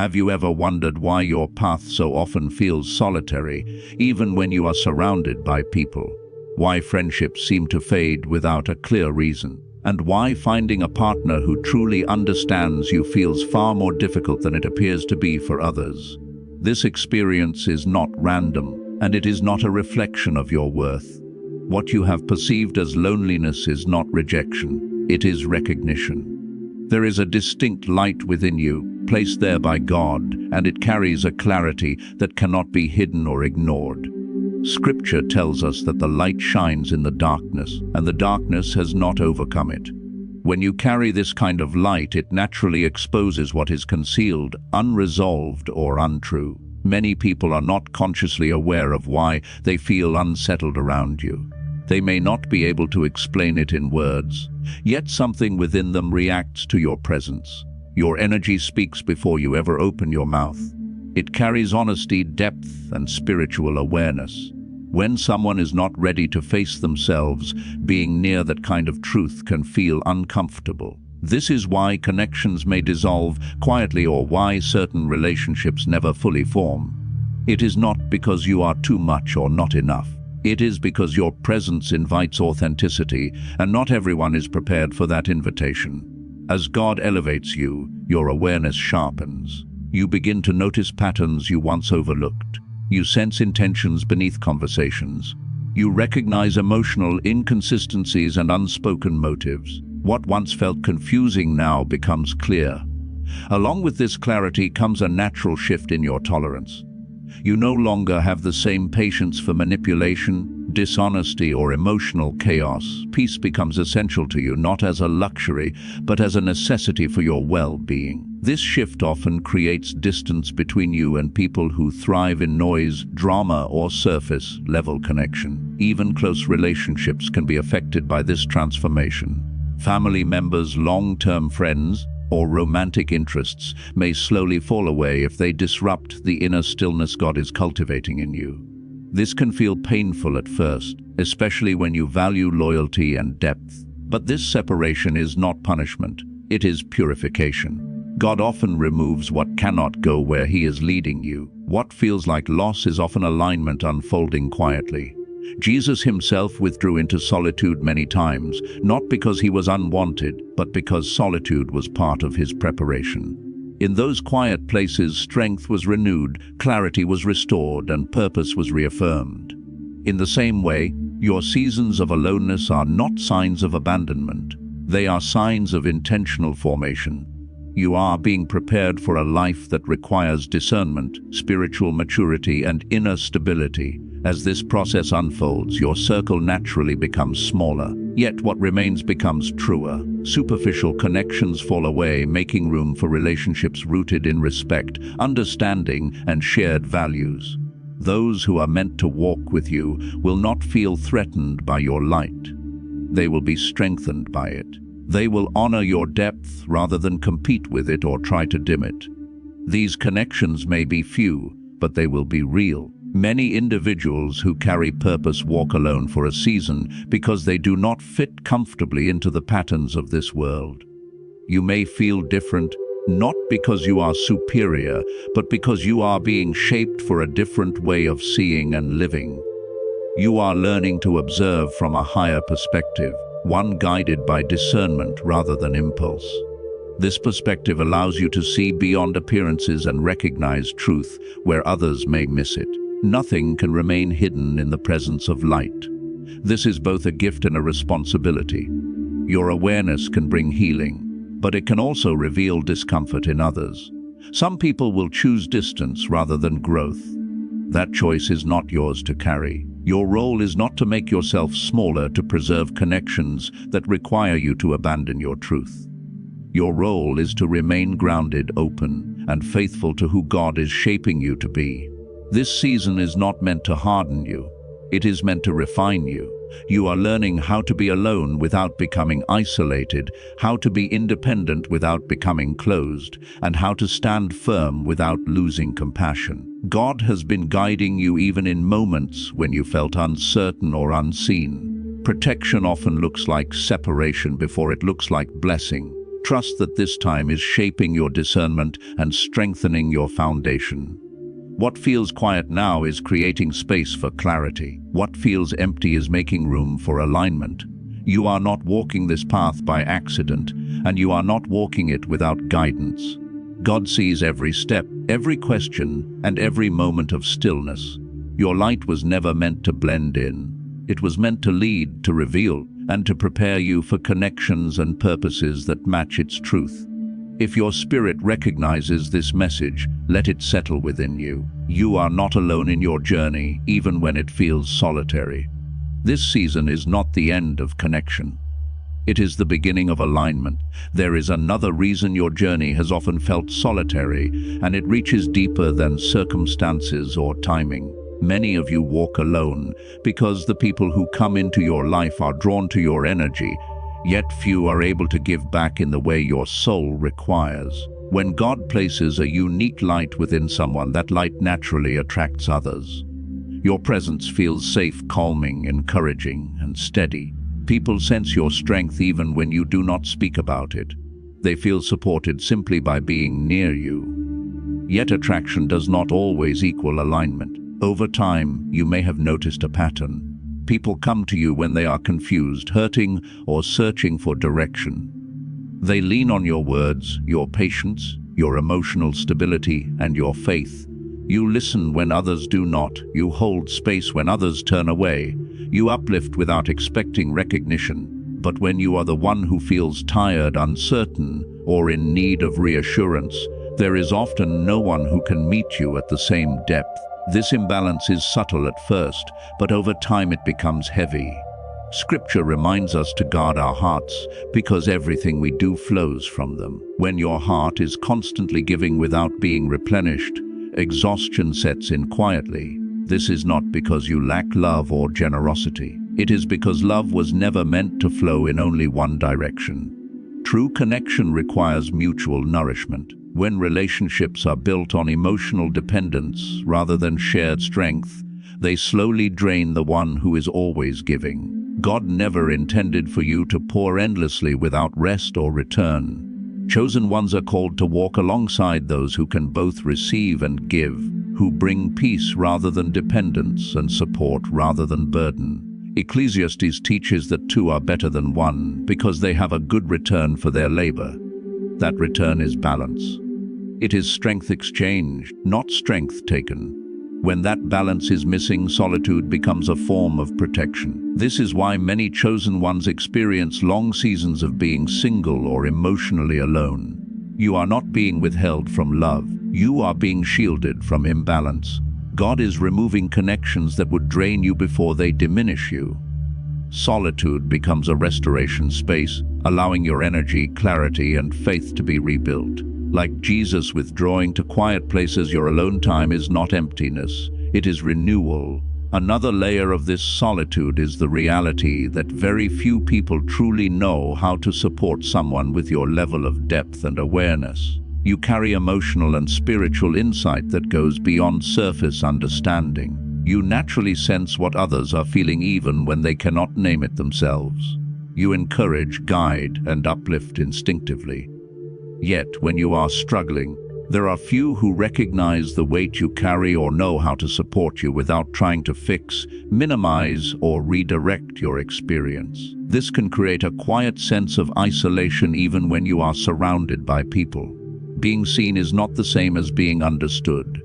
Have you ever wondered why your path so often feels solitary, even when you are surrounded by people? Why friendships seem to fade without a clear reason? And why finding a partner who truly understands you feels far more difficult than it appears to be for others? This experience is not random, and it is not a reflection of your worth. What you have perceived as loneliness is not rejection, it is recognition. There is a distinct light within you, placed there by God, and it carries a clarity that cannot be hidden or ignored. Scripture tells us that the light shines in the darkness, and the darkness has not overcome it. When you carry this kind of light, it naturally exposes what is concealed, unresolved, or untrue. Many people are not consciously aware of why they feel unsettled around you. They may not be able to explain it in words, yet something within them reacts to your presence. Your energy speaks before you ever open your mouth. It carries honesty, depth, and spiritual awareness. When someone is not ready to face themselves, being near that kind of truth can feel uncomfortable. This is why connections may dissolve quietly or why certain relationships never fully form. It is not because you are too much or not enough. It is because your presence invites authenticity, and not everyone is prepared for that invitation. As God elevates you, your awareness sharpens. You begin to notice patterns you once overlooked. You sense intentions beneath conversations. You recognize emotional inconsistencies and unspoken motives. What once felt confusing now becomes clear. Along with this clarity comes a natural shift in your tolerance. You no longer have the same patience for manipulation, dishonesty, or emotional chaos. Peace becomes essential to you, not as a luxury, but as a necessity for your well-being. This shift often creates distance between you and people who thrive in noise, drama, or surface-level connection. Even close relationships can be affected by this transformation. Family members, long-term friends, or romantic interests may slowly fall away if they disrupt the inner stillness God is cultivating in you. This can feel painful at first, especially when you value loyalty and depth. But this separation is not punishment, it is purification. God often removes what cannot go where He is leading you. What feels like loss is often alignment unfolding quietly. Jesus Himself withdrew into solitude many times, not because He was unwanted, but because solitude was part of His preparation. In those quiet places, strength was renewed, clarity was restored, and purpose was reaffirmed. In the same way, your seasons of aloneness are not signs of abandonment. They are signs of intentional formation. You are being prepared for a life that requires discernment, spiritual maturity, and inner stability. As this process unfolds, your circle naturally becomes smaller, yet what remains becomes truer. Superficial connections fall away, making room for relationships rooted in respect, understanding, and shared values. Those who are meant to walk with you will not feel threatened by your light. They will be strengthened by it. They will honor your depth rather than compete with it or try to dim it. These connections may be few, but they will be real. Many individuals who carry purpose walk alone for a season because they do not fit comfortably into the patterns of this world. You may feel different, not because you are superior, but because you are being shaped for a different way of seeing and living. You are learning to observe from a higher perspective, one guided by discernment rather than impulse. This perspective allows you to see beyond appearances and recognize truth where others may miss it. Nothing can remain hidden in the presence of light. This is both a gift and a responsibility. Your awareness can bring healing, but it can also reveal discomfort in others. Some people will choose distance rather than growth. That choice is not yours to carry. Your role is not to make yourself smaller to preserve connections that require you to abandon your truth. Your role is to remain grounded, open, and faithful to who God is shaping you to be. This season is not meant to harden you. It is meant to refine you. You are learning how to be alone without becoming isolated, how to be independent without becoming closed, and how to stand firm without losing compassion. God has been guiding you even in moments when you felt uncertain or unseen. Protection often looks like separation before it looks like blessing. Trust that this time is shaping your discernment and strengthening your foundation. What feels quiet now is creating space for clarity. What feels empty is making room for alignment. You are not walking this path by accident, and you are not walking it without guidance. God sees every step, every question, and every moment of stillness. Your light was never meant to blend in. It was meant to lead, to reveal, and to prepare you for connections and purposes that match its truth. If your spirit recognizes this message, let it settle within you. You are not alone in your journey, even when it feels solitary. This season is not the end of connection. It is the beginning of alignment. There is another reason your journey has often felt solitary, and it reaches deeper than circumstances or timing. Many of you walk alone because the people who come into your life are drawn to your energy, yet few are able to give back in the way your soul requires. When God places a unique light within someone, that light naturally attracts others. Your presence feels safe, calming, encouraging, and steady. People sense your strength even when you do not speak about it. They feel supported simply by being near you. Yet attraction does not always equal alignment. Over time, you may have noticed a pattern. People come to you when they are confused, hurting, or searching for direction. They lean on your words, your patience, your emotional stability, and your faith. You listen when others do not. You hold space when others turn away. You uplift without expecting recognition. But when you are the one who feels tired, uncertain, or in need of reassurance, there is often no one who can meet you at the same depth. This imbalance is subtle at first, but over time it becomes heavy. Scripture reminds us to guard our hearts because everything we do flows from them. When your heart is constantly giving without being replenished, exhaustion sets in quietly. This is not because you lack love or generosity. It is because love was never meant to flow in only one direction. True connection requires mutual nourishment. When relationships are built on emotional dependence rather than shared strength, they slowly drain the one who is always giving. God never intended for you to pour endlessly without rest or return. Chosen ones are called to walk alongside those who can both receive and give, who bring peace rather than dependence and support rather than burden. Ecclesiastes teaches that two are better than one because they have a good return for their labor. That return is balance. It is strength exchanged, not strength taken. When that balance is missing, solitude becomes a form of protection. This is why many chosen ones experience long seasons of being single or emotionally alone. You are not being withheld from love. You are being shielded from imbalance. God is removing connections that would drain you before they diminish you. Solitude becomes a restoration space, allowing your energy, clarity, and faith to be rebuilt. Like Jesus withdrawing to quiet places, your alone time is not emptiness, it is renewal. Another layer of this solitude is the reality that very few people truly know how to support someone with your level of depth and awareness. You carry emotional and spiritual insight that goes beyond surface understanding. You naturally sense what others are feeling even when they cannot name it themselves. You encourage, guide, and uplift instinctively. Yet, when you are struggling, there are few who recognize the weight you carry or know how to support you without trying to fix, minimize, or redirect your experience. This can create a quiet sense of isolation even when you are surrounded by people. Being seen is not the same as being understood.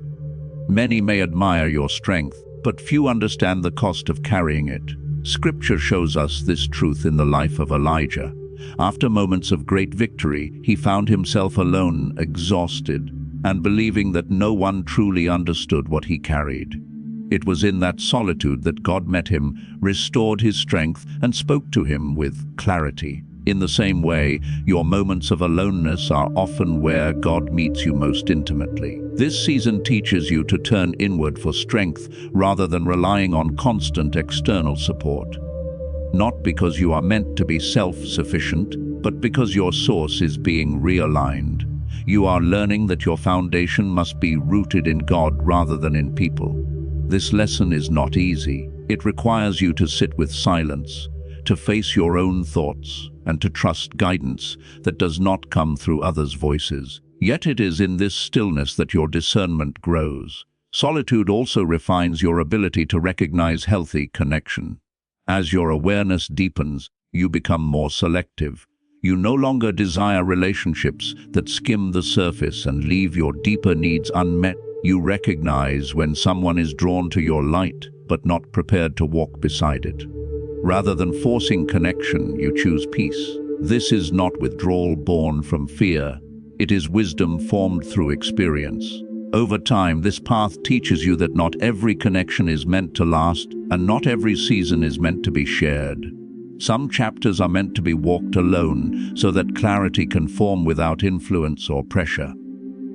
Many may admire your strength, but few understand the cost of carrying it. Scripture shows us this truth in the life of Elijah. After moments of great victory, he found himself alone, exhausted, and believing that no one truly understood what he carried. It was in that solitude that God met him, restored his strength, and spoke to him with clarity. In the same way, your moments of aloneness are often where God meets you most intimately. This season teaches you to turn inward for strength rather than relying on constant external support. Not because you are meant to be self-sufficient, but because your source is being realigned. You are learning that your foundation must be rooted in God rather than in people. This lesson is not easy. It requires you to sit with silence, to face your own thoughts, and to trust guidance that does not come through others' voices. Yet it is in this stillness that your discernment grows. Solitude also refines your ability to recognize healthy connection. As your awareness deepens, you become more selective. You no longer desire relationships that skim the surface and leave your deeper needs unmet. You recognize when someone is drawn to your light, but not prepared to walk beside it. Rather than forcing connection, you choose peace. This is not withdrawal born from fear. It is wisdom formed through experience. Over time, this path teaches you that not every connection is meant to last, and not every season is meant to be shared. Some chapters are meant to be walked alone, so that clarity can form without influence or pressure.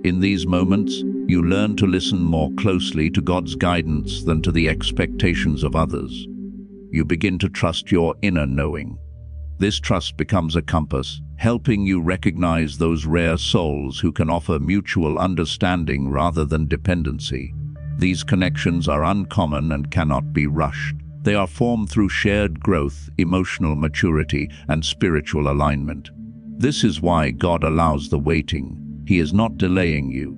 In these moments, you learn to listen more closely to God's guidance than to the expectations of others. You begin to trust your inner knowing. This trust becomes a compass, helping you recognize those rare souls who can offer mutual understanding rather than dependency. These connections are uncommon and cannot be rushed. They are formed through shared growth, emotional maturity, and spiritual alignment. This is why God allows the waiting. He is not delaying you.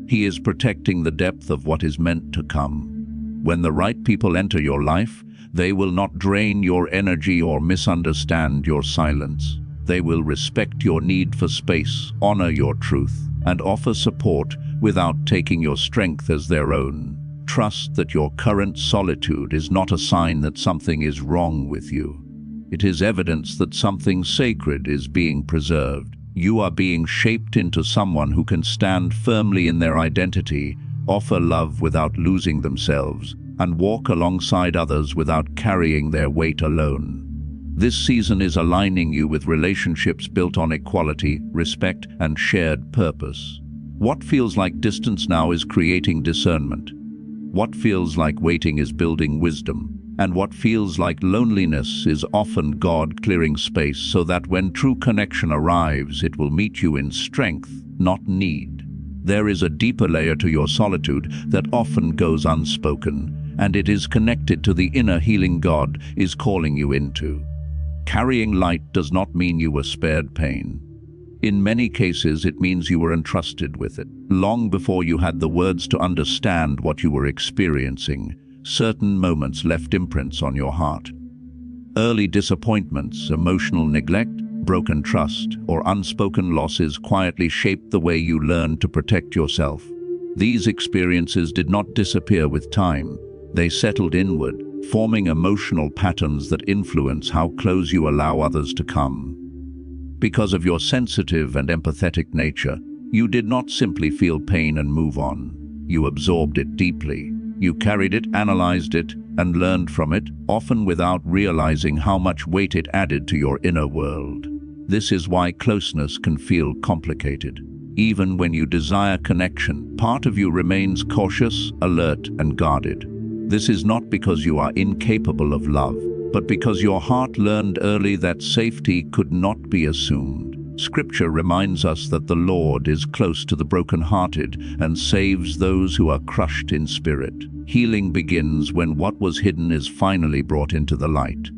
He is protecting the depth of what is meant to come. When the right people enter your life, they will not drain your energy or misunderstand your silence. They will respect your need for space, honor your truth, and offer support without taking your strength as their own. Trust that your current solitude is not a sign that something is wrong with you. It is evidence that something sacred is being preserved. You are being shaped into someone who can stand firmly in their identity, offer love without losing themselves, and walk alongside others without carrying their weight alone. This season is aligning you with relationships built on equality, respect, and shared purpose. What feels like distance now is creating discernment. What feels like waiting is building wisdom. And what feels like loneliness is often God clearing space so that when true connection arrives, it will meet you in strength, not need. There is a deeper layer to your solitude that often goes unspoken, and it is connected to the inner healing God is calling you into. Carrying light does not mean you were spared pain. In many cases, it means you were entrusted with it. Long before you had the words to understand what you were experiencing, certain moments left imprints on your heart. Early disappointments, emotional neglect, broken trust, or unspoken losses quietly shaped the way you learned to protect yourself. These experiences did not disappear with time. They settled inward, forming emotional patterns that influence how close you allow others to come. Because of your sensitive and empathetic nature, you did not simply feel pain and move on. You absorbed it deeply. You carried it, analyzed it, and learned from it, often without realizing how much weight it added to your inner world. This is why closeness can feel complicated. Even when you desire connection, part of you remains cautious, alert, and guarded. This is not because you are incapable of love, but because your heart learned early that safety could not be assumed. Scripture reminds us that the Lord is close to the brokenhearted and saves those who are crushed in spirit. Healing begins when what was hidden is finally brought into the light.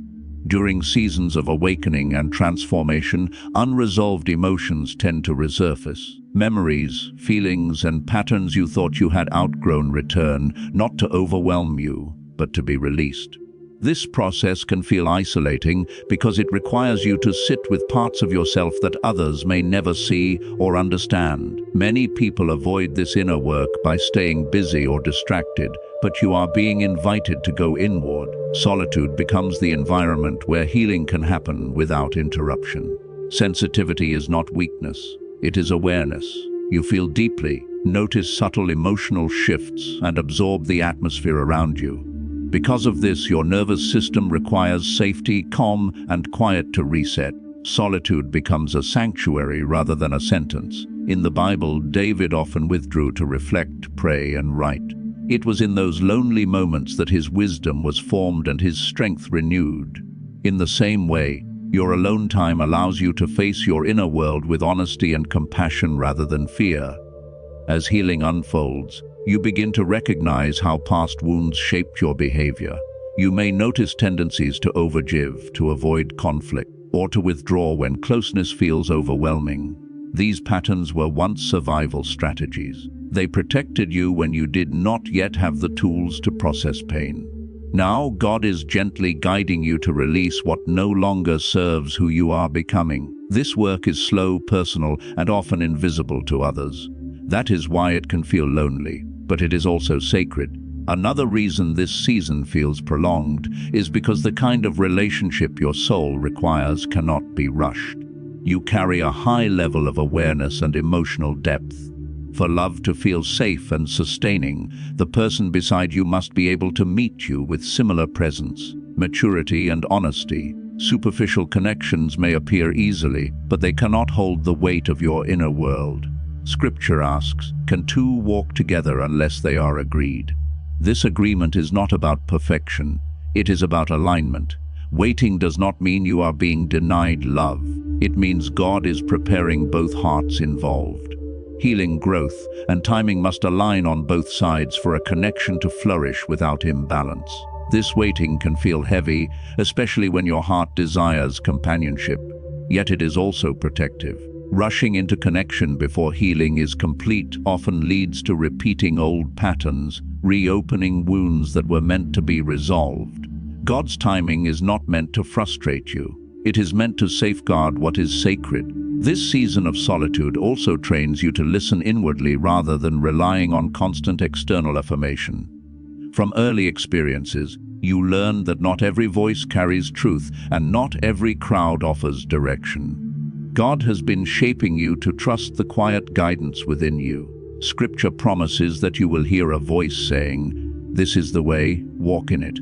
During seasons of awakening and transformation, unresolved emotions tend to resurface. Memories, feelings, and patterns you thought you had outgrown return, not to overwhelm you, but to be released. This process can feel isolating because it requires you to sit with parts of yourself that others may never see or understand. Many people avoid this inner work by staying busy or distracted, but you are being invited to go inward. Solitude becomes the environment where healing can happen without interruption. Sensitivity is not weakness, it is awareness. You feel deeply, notice subtle emotional shifts, and absorb the atmosphere around you. Because of this, your nervous system requires safety, calm, and quiet to reset. Solitude becomes a sanctuary rather than a sentence. In the Bible, David often withdrew to reflect, pray, and write. It was in those lonely moments that his wisdom was formed and his strength renewed. In the same way, your alone time allows you to face your inner world with honesty and compassion rather than fear. As healing unfolds, you begin to recognize how past wounds shaped your behavior. You may notice tendencies to overgive, to avoid conflict, or to withdraw when closeness feels overwhelming. These patterns were once survival strategies. They protected you when you did not yet have the tools to process pain. Now, God is gently guiding you to release what no longer serves who you are becoming. This work is slow, personal, and often invisible to others. That is why it can feel lonely, but it is also sacred. Another reason this season feels prolonged is because the kind of relationship your soul requires cannot be rushed. You carry a high level of awareness and emotional depth. For love to feel safe and sustaining, the person beside you must be able to meet you with similar presence, maturity, and honesty. Superficial connections may appear easily, but they cannot hold the weight of your inner world. Scripture asks, "Can two walk together unless they are agreed?" This agreement is not about perfection, it is about alignment. Waiting does not mean you are being denied love. It means God is preparing both hearts involved. Healing, growth, and timing must align on both sides for a connection to flourish without imbalance. This waiting can feel heavy, especially when your heart desires companionship. Yet it is also protective. Rushing into connection before healing is complete often leads to repeating old patterns, reopening wounds that were meant to be resolved. God's timing is not meant to frustrate you. It is meant to safeguard what is sacred. This season of solitude also trains you to listen inwardly rather than relying on constant external affirmation. From early experiences, you learn that not every voice carries truth and not every crowd offers direction. God has been shaping you to trust the quiet guidance within you. Scripture promises that you will hear a voice saying, "This is the way, walk in it."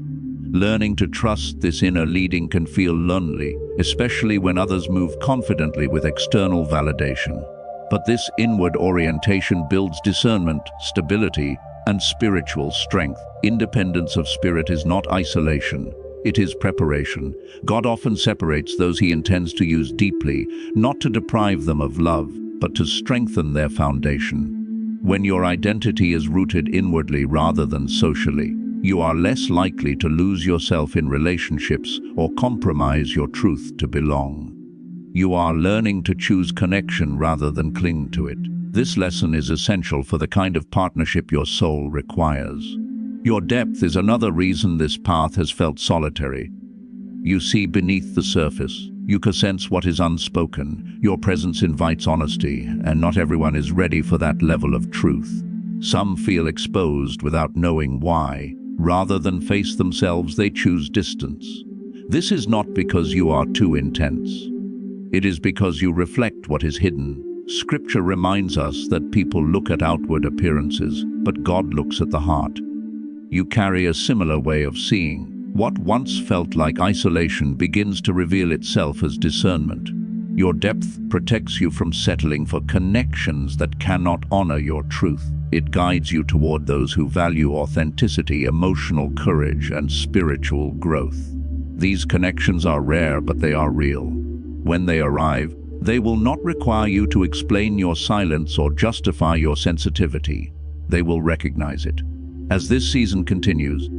Learning to trust this inner leading can feel lonely, especially when others move confidently with external validation. But this inward orientation builds discernment, stability, and spiritual strength. Independence of spirit is not isolation, it is preparation. God often separates those he intends to use deeply, not to deprive them of love, but to strengthen their foundation. When your identity is rooted inwardly rather than socially, you are less likely to lose yourself in relationships or compromise your truth to belong. You are learning to choose connection rather than cling to it. This lesson is essential for the kind of partnership your soul requires. Your depth is another reason this path has felt solitary. You see beneath the surface. You can sense what is unspoken. Your presence invites honesty, and not everyone is ready for that level of truth. Some feel exposed without knowing why. Rather than face themselves, they choose distance. This is not because you are too intense. It is because you reflect what is hidden. Scripture reminds us that people look at outward appearances, but God looks at the heart. You carry a similar way of seeing. What once felt like isolation begins to reveal itself as discernment. Your depth protects you from settling for connections that cannot honor your truth. It guides you toward those who value authenticity, emotional courage, and spiritual growth. These connections are rare, but they are real. When they arrive, they will not require you to explain your silence or justify your sensitivity. They will recognize it. As this season continues,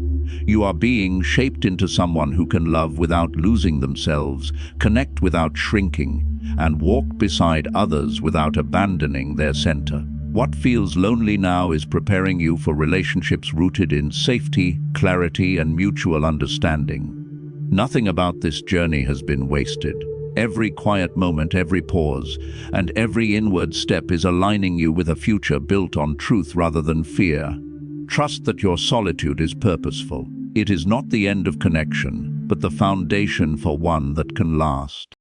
you are being shaped into someone who can love without losing themselves, connect without shrinking, and walk beside others without abandoning their center. What feels lonely now is preparing you for relationships rooted in safety, clarity, and mutual understanding. Nothing about this journey has been wasted. Every quiet moment, every pause, and every inward step is aligning you with a future built on truth rather than fear. Trust that your solitude is purposeful. It is not the end of connection, but the foundation for one that can last.